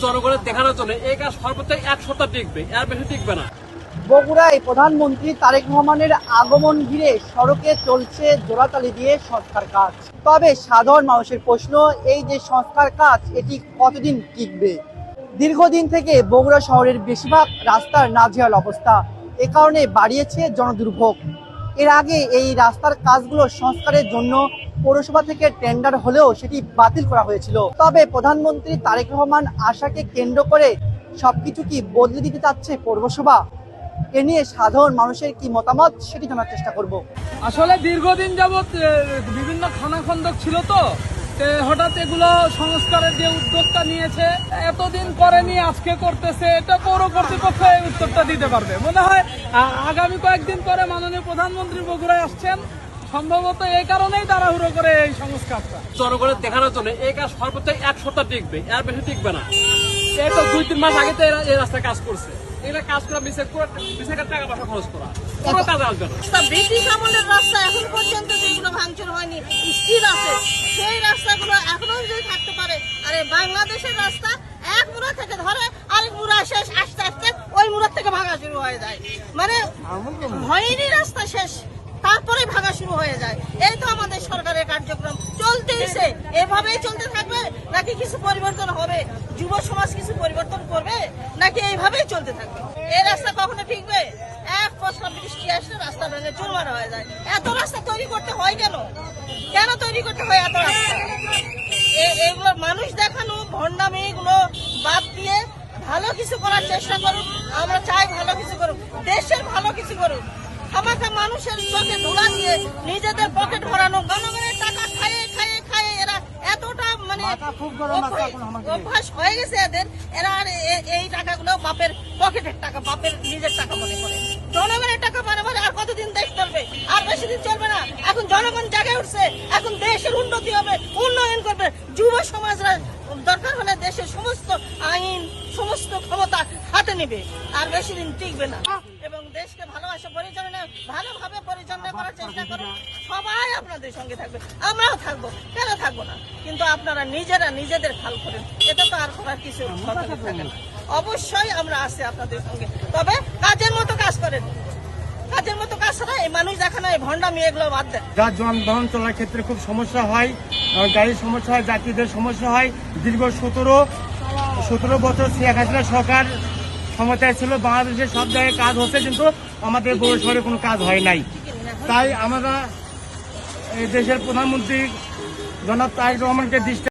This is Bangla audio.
জনগণের দেখানোর জন্য এই কাজ সর্বোচ্চ 1 সপ্তাহ টিকবে, এর বেশি টিকবে না। বগুড়ায় প্রধানমন্ত্রী তারেক রহমানের আগমন ঘিরে সড়কে চলছে জোড়াতালি দিয়ে সংস্কার কাজ। তবে সাধারণ মানুষের প্রশ্ন, এই যে সংস্কার কাজ এটি কতদিন টিকবে? দীর্ঘদিন থেকে বগুড়া শহরের বেশিরভাগ রাস্তার নাজেহাল অবস্থা, এ কারণে বাড়িয়েছে জনদুর্ভোগ। এর আগে এই রাস্তার কাজগুলো সংস্কারের জন্য পৌরসভা থেকে টেন্ডার হলেও সেটি বাতিল করা হয়েছিল। তবে প্রধানমন্ত্রী তারেক রহমান আশাকে কেন্দ্র করে সবকিছু কি বদলে দিতে চাচ্ছে পৌরসভা? এ নিয়ে সাধারণ মানুষের কি মতামত সেটি জানার চেষ্টা করব। আসলে দীর্ঘদিন যাবৎ বিভিন্ন খানাখন্দক ছিল, তো হঠাৎ এগুলো সংস্কারের যে উদ্যোগটা নিয়েছে এতদিন করেনি, আজকে করতেছে। এটা পৌর কর্তৃপক্ষ এই উত্তরটা দিতে পারবে মনে হয়। আগামী কয়েকদিন পরে মাননীয় প্রধানমন্ত্রী বগুড়ায় আসছেন, সম্ভবত এই কারণেই তাড়াহুড়ো করে এই সংস্কারটা। জনগণের দেখানোর জন্য এই কাজ সর্বোচ্চ 1 সপ্তাহ টিকবে, এর বেশি টিকবে না। এই তো 2-3 মাস আগে তো এই রাস্তায় কাজ করছে। এগুলা কাজ করা বিশেষ টাকা পয়সা খরচ করা, কোনো কাজ আসবে না। ব্রিটিশ আমলের রাস্তা এখন পর্যন্ত যেগুলো ভাঙচুর হয়নি, স্টিল আছে, সেই রাস্তাগুলো এখনো যদি থাকতে পারে। আরে বাংলাদেশের রাস্তা এক মুড়া থেকে ধরে আরেক মুড়া শেষ, আস্তে আস্তে ওই মুড়া থেকে ভাঙা শুরু হয়ে যায়। মানে হয়নি রাস্তা শেষ, তারপরে ভাঙা শুরু হয়ে যায়। এই তো আমাদের সরকারের কার্যক্রম চলতেইছে। এভাবেই চলতে থাকবে নাকি কিছু পরিবর্তন হবে? যুব সমাজ কিছু পরিবর্তন করবে নাকি এইভাবেই চলতে থাকবে? এই রাস্তা কখনো ঠিকবে? এক পশলা বৃষ্টি আসলে রাস্তা ভেঙে চুরমার হয়ে যায়। এত রাস্তা তৈরি করতে হয় কেন? কেন তৈরি করতে হয় এত রাস্তা? এগুলো মানুষ দেখানো ভণ্ডামি এগুলো বাদ দিয়ে ভালো কিছু করার চেষ্টা করুন। আমরা চাই ভালো কিছু করুন, দেশের ভালো কিছু করুন। খামাখা মানুষের চোখে ধুলা দিয়ে নিজেদের পকেট ভরানো, জনগণের টাকা খাইয়ে খাইয়ে খাইয়ে এরা এতটা মানে অভ্যাস হয়ে গেছে এদের। এরা আর এই টাকাগুলো বাপের পকেটের টাকা, বাপের নিজের টাকা মনে করে। জনগণের টাকা মানে আর কতদিন দেশ চলবে? আর বেশি দিন চলবে না। এখন জনগণ জাগে উঠছে, এখন দেশের উন্নতি হবে, উন্নয়ন করবে। যুব সমাজরা দরকার হলে দেশের সমস্ত আইন, সমস্ত ক্ষমতা হাতে নেবে, আর বেশি দিন টিকবে না। এবং দেশকে ভালোবাসা পরিচালনা ভালোভাবে পরিচালনা করার চেষ্টা করুন। সবাই আপনাদের সঙ্গে থাকবে, আমরাও থাকবো, কেন থাকবো না? কিন্তু আপনারা নিজেরা নিজেদের খেয়াল করেন, এটা তো আর করার কিছু থাকে না। অবশ্যই আমরা আছি আপনাদের সঙ্গে, তবে কাজের মতো কাজ করেন। কাজের মতো কাজ ছাড়া এই মানুষ দেখানো, এই ভণ্ডামি এগুলো বাদ দেন। যানবাহন চলার ক্ষেত্রে খুব সমস্যা হয়, গাড়ির সমস্যা হয়, যাত্রীদের সমস্যা হয়। দীর্ঘ 17 বছর শেখ হাসিনা সরকার ক্ষমতায় ছিল, বাংলাদেশের সব জায়গায় কাজ হচ্ছে, কিন্তু আমাদের বড় শহরে কোনো কাজ হয় নাই। তাই আমরা এই দেশের প্রধানমন্ত্রী জনাব তারেক রহমানকে দৃষ্টি